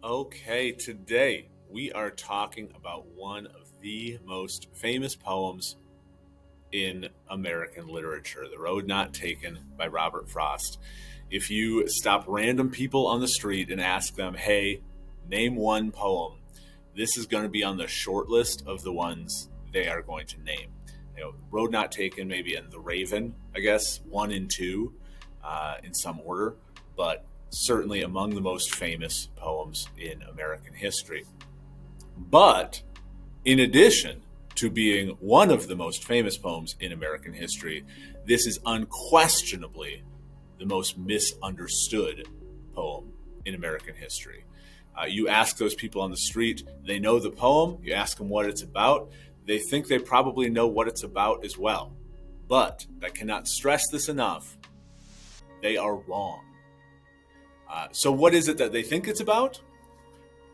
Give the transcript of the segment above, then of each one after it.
Okay, today we are talking about one of the most famous poems in American literature, The Road Not Taken by Robert Frost. If you stop random people on the street and ask them, hey, name one poem, this is going to be on the short list of the ones they are going to name. Road Not Taken, maybe, and The Raven, I guess, one and two in some order, but certainly among the most famous poems in American history. But in addition to being one of the most famous poems in American history, this is unquestionably the most misunderstood poem in American history. You ask those people on the street, they know the poem, you ask them what it's about, they think they probably know what it's about as well. But I cannot stress this enough, they are wrong. So, what is it that they think it's about?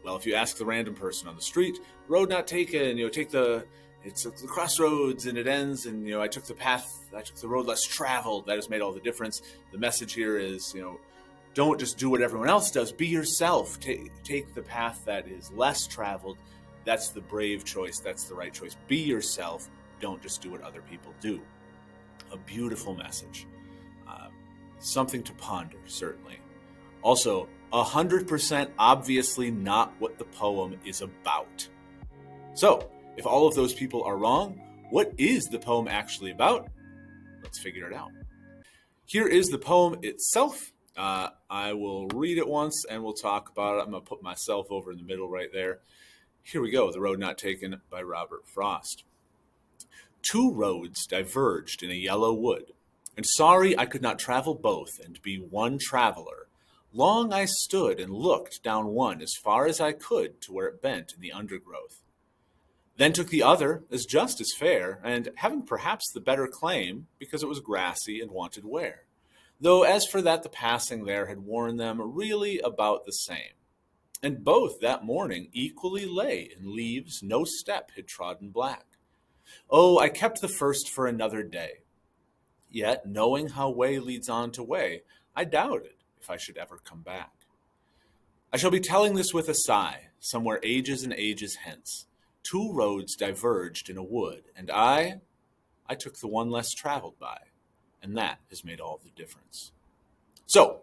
Well, if you ask the random person on the street, road not taken, it's the crossroads and it ends, and I took the road less traveled. That has made all the difference. The message here is, don't just do what everyone else does. Be yourself. Take the path that is less traveled. That's the brave choice. That's the right choice. Be yourself. Don't just do what other people do. A beautiful message. Something to ponder, certainly. Also, 100% obviously not what the poem is about. So, if all of those people are wrong, what is the poem actually about? Let's figure it out. Here is the poem itself. I will read it once and we'll talk about it. I'm going to put myself over in the middle right there. Here we go, The Road Not Taken by Robert Frost. Two roads diverged in a yellow wood, and sorry I could not travel both and be one traveler. Long I stood and looked down one as far as I could to where it bent in the undergrowth. Then took the other as just as fair, and having perhaps the better claim, because it was grassy and wanted wear. Though as for that the passing there had worn them really about the same. And both that morning equally lay in leaves no step had trodden black. Oh, I kept the first for another day. Yet, knowing how way leads on to way, I doubted if I should ever come back. I shall be telling this with a sigh, somewhere ages and ages hence. Two roads diverged in a wood, and I took the one less traveled by, and that has made all the difference. So,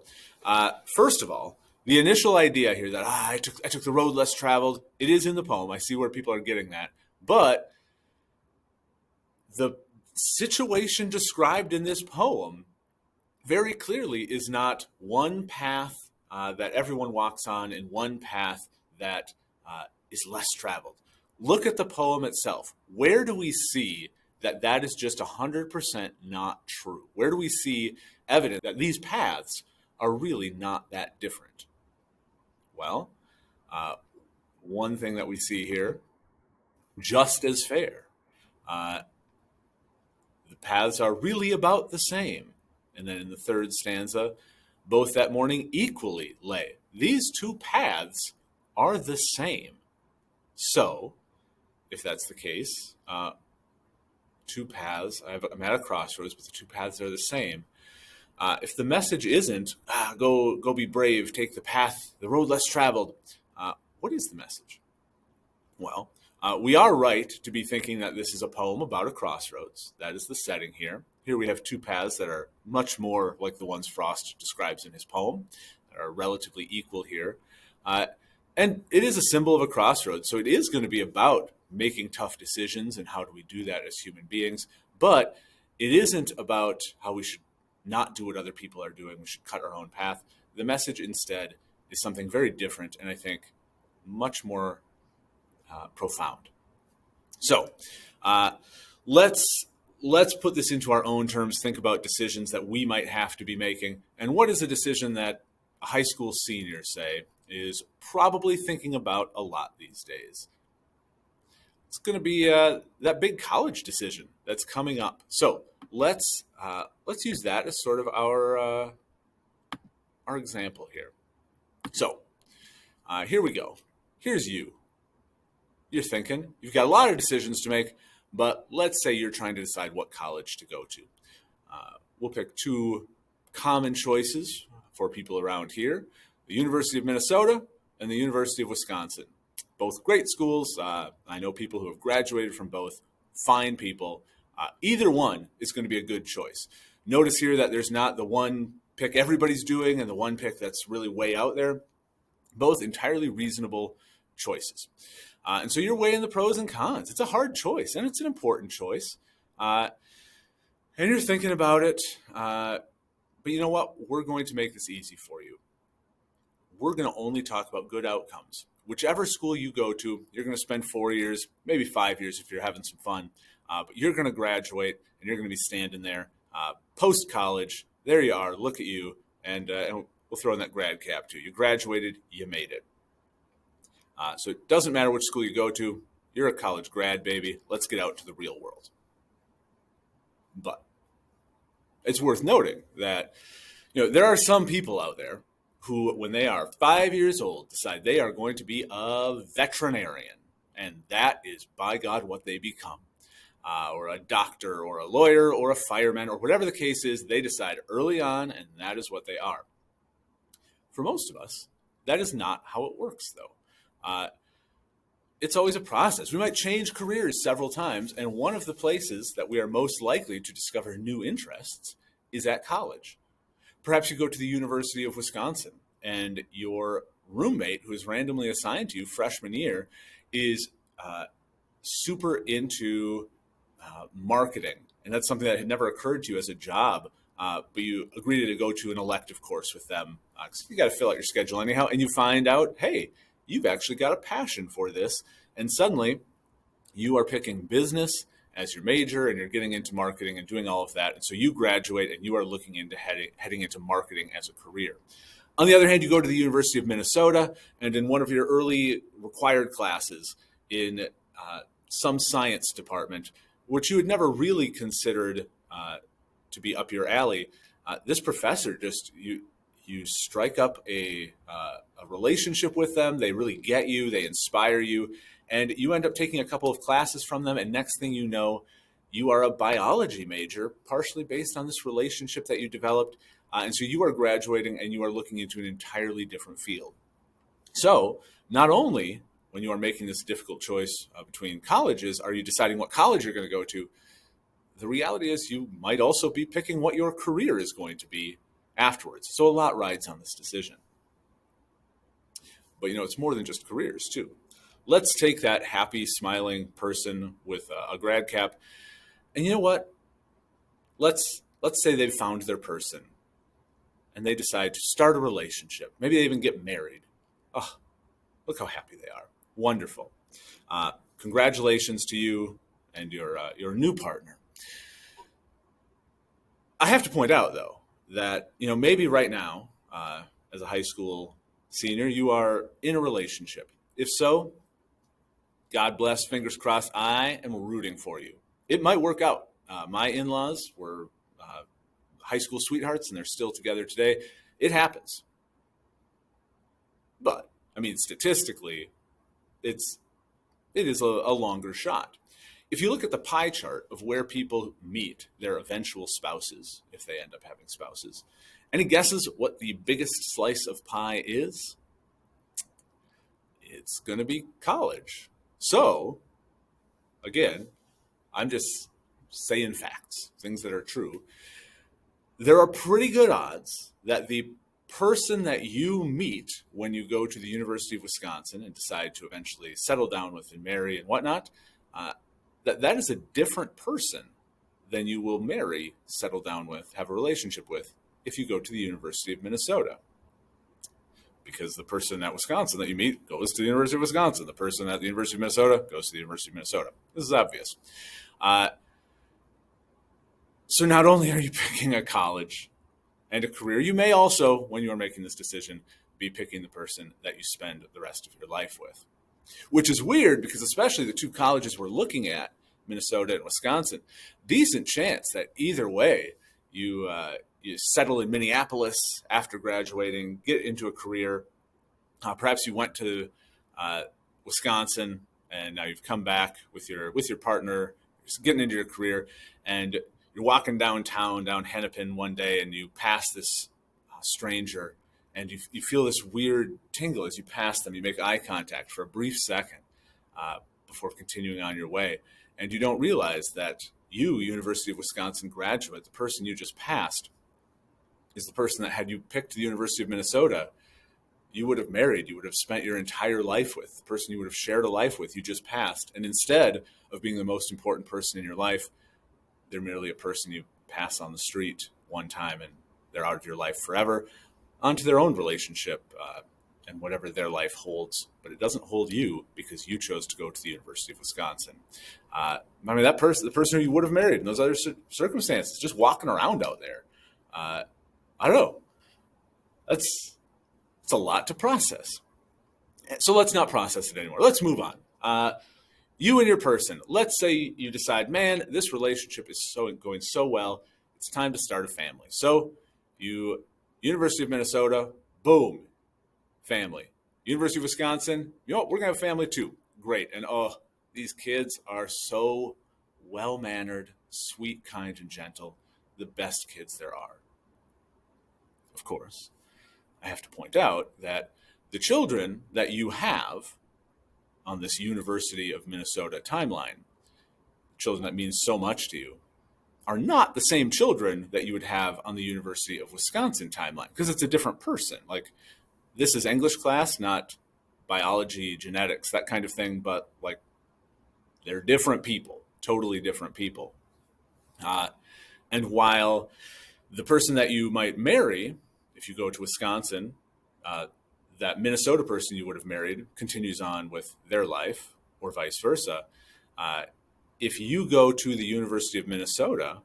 first of all, the initial idea here that I took the road less traveled, it is in the poem. I see where people are getting that, but the situation described in this poem very clearly is not one path that everyone walks on and one path that is less traveled. Look at the poem itself. Where do we see that is just 100% not true? Where do we see evidence that these paths are really not that different? Well, one thing that we see here, just as fair. The paths are really about the same. And then in the third stanza, both that morning equally lay. These two paths are the same. So, if that's the case, two paths, I'm at a crossroads, but the two paths are the same. If the message isn't, go be brave, take the path, the road less traveled, what is the message? Well, we are right to be thinking that this is a poem about a crossroads. That is the setting here. Here we have two paths that are much more like the ones Frost describes in his poem, that are relatively equal here. And it is a symbol of a crossroads, so it is going to be about making tough decisions and how do we do that as human beings. But it isn't about how we should not do what other people are doing. We should cut our own path. The message instead is something very different and I think much more profound. So let's put this into our own terms, think about decisions that we might have to be making. And what is a decision that a high school senior, say, is probably thinking about a lot these days? It's going to be that big college decision that's coming up. So let's use that as sort of our example here. So here we go. Here's you. You're thinking, you've got a lot of decisions to make, but let's say you're trying to decide what college to go to. We'll pick two common choices for people around here. The University of Minnesota and the University of Wisconsin. Both great schools. I know people who have graduated from both, fine people. Either one is going to be a good choice. Notice here that there's not the one pick everybody's doing and the one pick that's really way out there. Both entirely reasonable choices. And so you're weighing the pros and cons. It's a hard choice, and it's an important choice. And you're thinking about it. But you know what? We're going to make this easy for you. We're going to only talk about good outcomes. Whichever school you go to, you're going to spend 4 years, maybe 5 years if you're having some fun. But you're going to graduate, and you're going to be standing there post-college. There you are. Look at you. And we'll throw in that grad cap too. You graduated. You made it. So it doesn't matter which school you go to. You're a college grad, baby. Let's get out to the real world. But it's worth noting that there are some people out there who, when they are 5 years old, decide they are going to be a veterinarian. And that is, by God, what they become. Or a doctor or a lawyer or a fireman or whatever the case is, they decide early on, and that is what they are. For most of us, that is not how it works, though. It's always a process. We might change careers several times, and one of the places that we are most likely to discover new interests is at college. Perhaps you go to the University of Wisconsin, and your roommate, who is randomly assigned to you freshman year, is super into marketing. And that's something that had never occurred to you as a job, but you agreed to go to an elective course with them. You got to fill out your schedule anyhow, and you find out, hey, you've actually got a passion for this. And suddenly you are picking business as your major, and you're getting into marketing and doing all of that. And so you graduate, and you are looking into heading into marketing as a career. On the other hand, you go to the University of Minnesota, and in one of your early required classes in some science department, which you had never really considered to be up your alley, this professor just you strike up a relationship with them. They really get you. They inspire you. And you end up taking a couple of classes from them. And next thing you know, you are a biology major, partially based on this relationship that you developed. And so you are graduating, and you are looking into an entirely different field. So not only when you are making this difficult choice between colleges, are you deciding what college you're going to go to? The reality is you might also be picking what your career is going to be afterwards. So a lot rides on this decision. But it's more than just careers too. Let's take that happy, smiling person with a grad cap, and you know what? Let's say they've found their person, and they decide to start a relationship. Maybe they even get married. Oh, look how happy they are. Wonderful. Congratulations to you and your new partner. I have to point out, though, that maybe right now, as a high school senior, you are in a relationship. If so, God bless, fingers crossed, I am rooting for you. It might work out. My in-laws were high school sweethearts, and they're still together today. It happens. But, statistically, it is a longer shot. If you look at the pie chart of where people meet their eventual spouses, if they end up having spouses, any guesses what the biggest slice of pie is? It's going to be college. So, again, I'm just saying facts, things that are true. There are pretty good odds that the person that you meet when you go to the University of Wisconsin and decide to eventually settle down with and marry and whatnot, that is a different person than you will marry, settle down with, have a relationship with if you go to the University of Minnesota. Because the person at Wisconsin that you meet goes to the University of Wisconsin. The person at the University of Minnesota goes to the University of Minnesota. This is obvious. So not only are you picking a college and a career, you may also, when you are making this decision, be picking the person that you spend the rest of your life with. Which is weird because especially the two colleges we're looking at, Minnesota and Wisconsin, decent chance that either way you settle in Minneapolis after graduating, get into a career. Perhaps you went to Wisconsin and now you've come back with your partner, just getting into your career, and you're walking downtown, down Hennepin one day, and you pass this stranger, and you feel this weird tingle as you pass them. You make eye contact for a brief second before continuing on your way. And you don't realize that you, University of Wisconsin graduate, the person you just passed, is the person that had you picked the University of Minnesota, you would have married, you would have spent your entire life with, the person you would have shared a life with, you just passed. And instead of being the most important person in your life, they're merely a person you pass on the street one time and they're out of your life forever, onto their own relationship and whatever their life holds. But it doesn't hold you because you chose to go to the University of Wisconsin. I mean, that person, the person who you would have married in those other circumstances, just walking around out there. I don't know. It's a lot to process. So let's not process it anymore. Let's move on. You and your person, let's say you decide, man, this relationship is going so well, it's time to start a family. So University of Minnesota, boom, family. University of Wisconsin, we're going to have a family too. Great. And these kids are so well-mannered, sweet, kind, and gentle. The best kids there are. Of course, I have to point out that the children that you have on this University of Minnesota timeline, children that mean so much to you, are not the same children that you would have on the University of Wisconsin timeline, because it's a different person. Like, this is English class, not biology, genetics, that kind of thing, but like, they're different people, totally different people. And while the person that you might marry, if you go to Wisconsin, that Minnesota person you would have married continues on with their life, or vice versa. If you go to the University of Minnesota,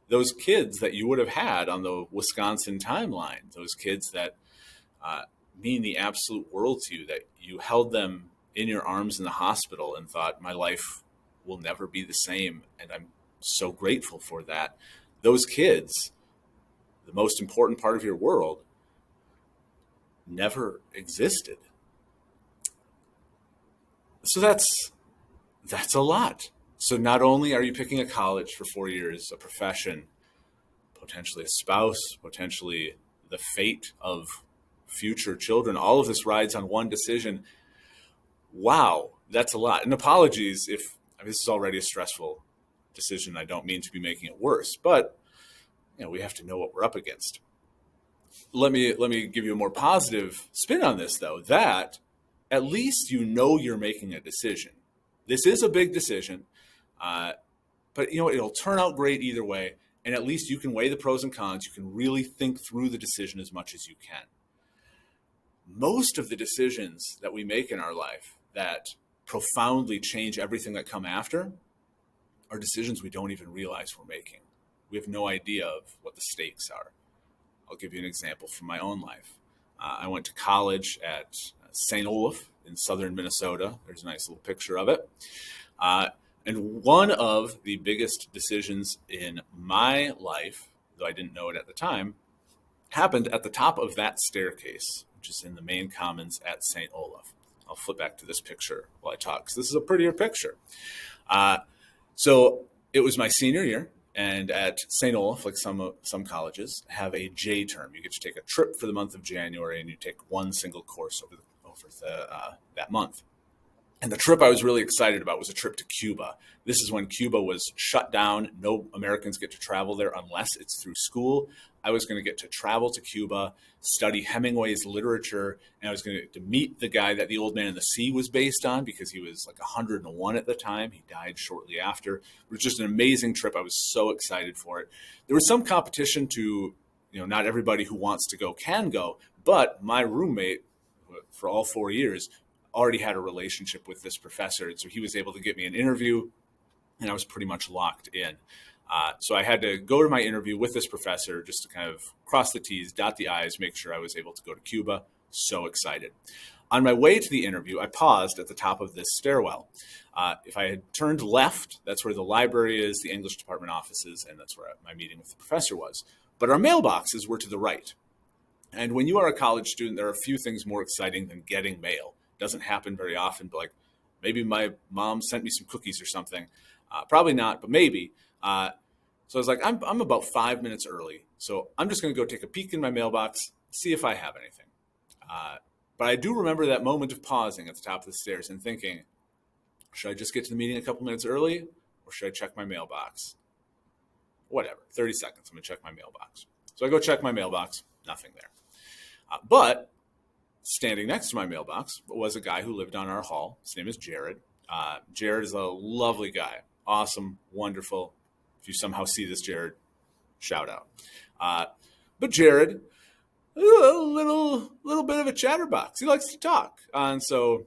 those kids that you would have had on the Wisconsin timeline, those kids that mean the absolute world to you, that you held them in your arms in the hospital and thought, my life will never be the same, and I'm so grateful for that. Those kids, the most important part of your world, never existed. So that's a lot. So not only are you picking a college for 4 years, a profession, potentially a spouse, potentially the fate of future children, all of this rides on one decision. Wow, that's a lot. And apologies if this is already a stressful decision. I don't mean to be making it worse, but we have to know what we're up against. Let me give you a more positive spin on this, though, that at least you're making a decision. This is a big decision, but it'll turn out great either way, and at least you can weigh the pros and cons. You can really think through the decision as much as you can. Most of the decisions that we make in our life that profoundly change everything that come after are decisions we don't even realize we're making. We have no idea of what the stakes are. I'll give you an example from my own life. I went to college at St. Olaf in southern Minnesota. There's a nice little picture of it. And one of the biggest decisions in my life, though I didn't know it at the time, happened at the top of that staircase, which is in the main commons at St. Olaf. I'll flip back to this picture while I talk, because this is a prettier picture. So it was my senior year. And at St. Olaf, like some colleges, have a J term. You get to take a trip for the month of January, and you take one single course over that month. And the trip I was really excited about was a trip to Cuba. This is when Cuba was shut down. No Americans get to travel there unless it's through school. I was going to get to travel to Cuba, study Hemingway's literature, and I was going to get to meet the guy that The Old Man and the Sea was based on, because he was like 101 at the time. He died shortly after. It was just an amazing trip. I was so excited for it. There was some competition to, not everybody who wants to go can go, but my roommate for all 4 years already had a relationship with this professor. And so he was able to get me an interview, and I was pretty much locked in. So I had to go to my interview with this professor just to kind of cross the T's, dot the I's, make sure I was able to go to Cuba. So excited. On my way to the interview, I paused at the top of this stairwell. If I had turned left, that's where the library is, the English department offices, and that's where my meeting with the professor was. But our mailboxes were to the right. And when you are a college student, there are a few things more exciting than getting mail. It doesn't happen very often, but like maybe my mom sent me some cookies or something. Probably not, but maybe. So I was like, I'm about 5 minutes early, so I'm just going to go take a peek in my mailbox, see if I have anything. But I do remember that moment of pausing at the top of the stairs and thinking, should I just get to the meeting a couple minutes early, or should I check my mailbox? Whatever, 30 seconds, I'm going to check my mailbox. So I go check my mailbox, nothing there. But standing next to my mailbox was a guy who lived on our hall. His name is Jared. Jared is a lovely guy, awesome, wonderful. If you somehow see this, Jared, shout out. But Jared, a little bit of a chatterbox. He likes to talk. And so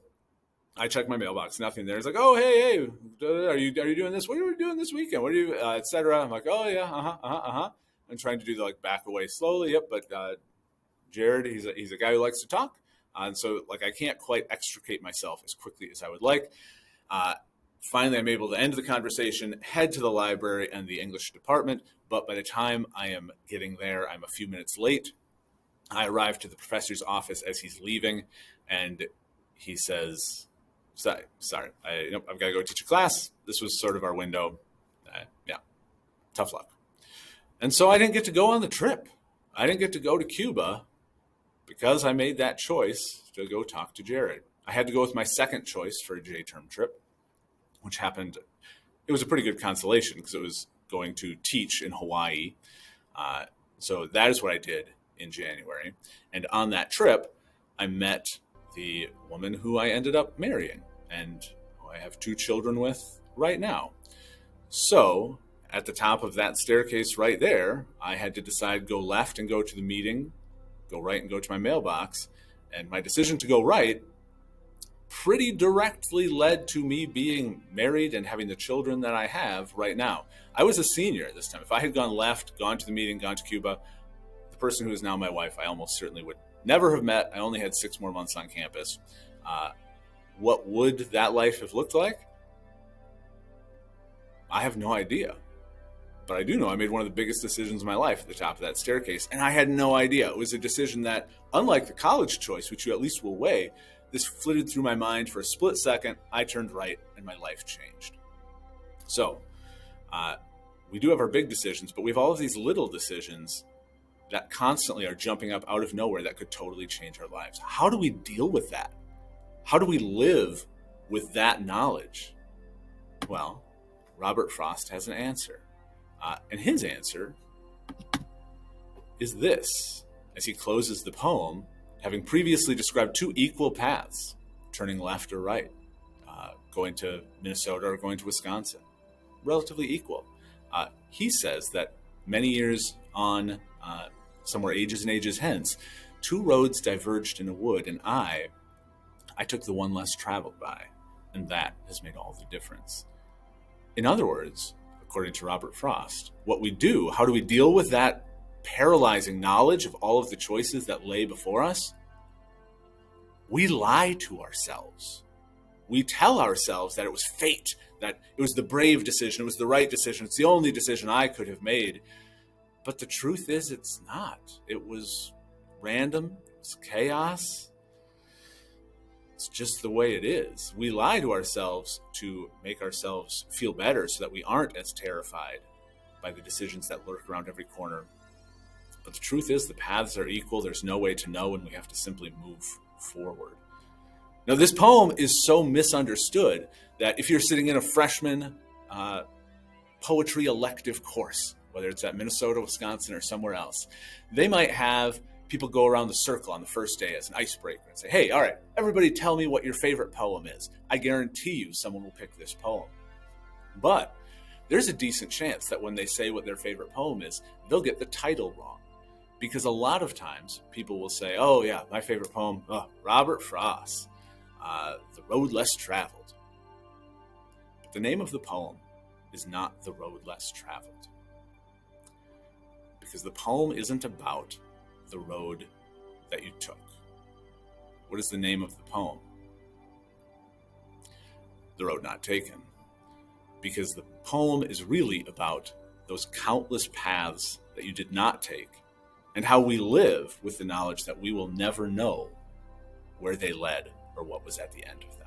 I check my mailbox, nothing there. He's like, oh, hey, are you doing this? What are we doing this weekend? What are you, et cetera? I'm like, oh yeah, I'm trying to do the back away slowly. Yep, but Jared, he's a guy who likes to talk, and so I can't quite extricate myself as quickly as I would like. Finally, I'm able to end the conversation, head to the library and the English department. But by the time I am getting there, I'm a few minutes late. I arrive to the professor's office as he's leaving, and he says, sorry, I've got to go teach a class. This was sort of our window. Yeah, tough luck. And so I didn't get to go on the trip. I didn't get to go to Cuba because I made that choice to go talk to Jared. I had to go with my second choice for a J-term trip, which happened. It was a pretty good consolation because it was going to teach in Hawaii. So that is what I did in January. And on that trip, I met the woman who I ended up marrying and who I have 2 children with right now. So at the top of that staircase right there, I had to decide, go left and go to the meeting, go right and go to my mailbox. And my decision to go right pretty directly led to me being married and having the children that I have right now. I was a senior this time. If I had gone left, gone to the meeting, gone to Cuba, the person who is now my wife, I almost certainly would never have met. I only had 6 more months on campus. What would that life have looked like? I have no idea. But I do know I made one of the biggest decisions of my life at the top of that staircase, and I had no idea. It was a decision that, unlike the college choice, which you at least will weigh, this flitted through my mind for a split second. I turned right, and my life changed. So, we do have our big decisions, but we have all of these little decisions that constantly are jumping up out of nowhere that could totally change our lives. How do we deal with that? How do we live with that knowledge? Well, Robert Frost has an answer. And his answer is this. As he closes the poem, having previously described 2 equal paths, turning left or right, going to Minnesota or going to Wisconsin, relatively equal. He says that many years on, somewhere ages and ages hence, 2 roads diverged in a wood, and I took the one less traveled by, and that has made all the difference. In other words, according to Robert Frost, what we do, how do we deal with that paralyzing knowledge of all of the choices that lay before us? We lie to ourselves. We tell ourselves that it was fate, that it was the brave decision, it was the right decision, it's the only decision I could have made. But the truth is, it's not. It was random, it's chaos. It's just the way it is. We lie to ourselves to make ourselves feel better so that we aren't as terrified by the decisions that lurk around every corner. But the truth is, the paths are equal. There's no way to know, and we have to simply move forward. Now, this poem is so misunderstood that if you're sitting in a freshman poetry elective course, whether it's at Minnesota, Wisconsin, or somewhere else, they might have people go around the circle on the first day as an icebreaker and say, hey, all right, everybody tell me what your favorite poem is. I guarantee you someone will pick this poem. But there's a decent chance that when they say what their favorite poem is, they'll get the title wrong. Because a lot of times people will say, oh yeah, my favorite poem, Robert Frost, The Road Less Traveled. But the name of the poem is not The Road Less Traveled. Because the poem isn't about the road that you took. What is the name of the poem? The Road Not Taken. Because the poem is really about those countless paths that you did not take, and how we live with the knowledge that we will never know where they led or what was at the end of them.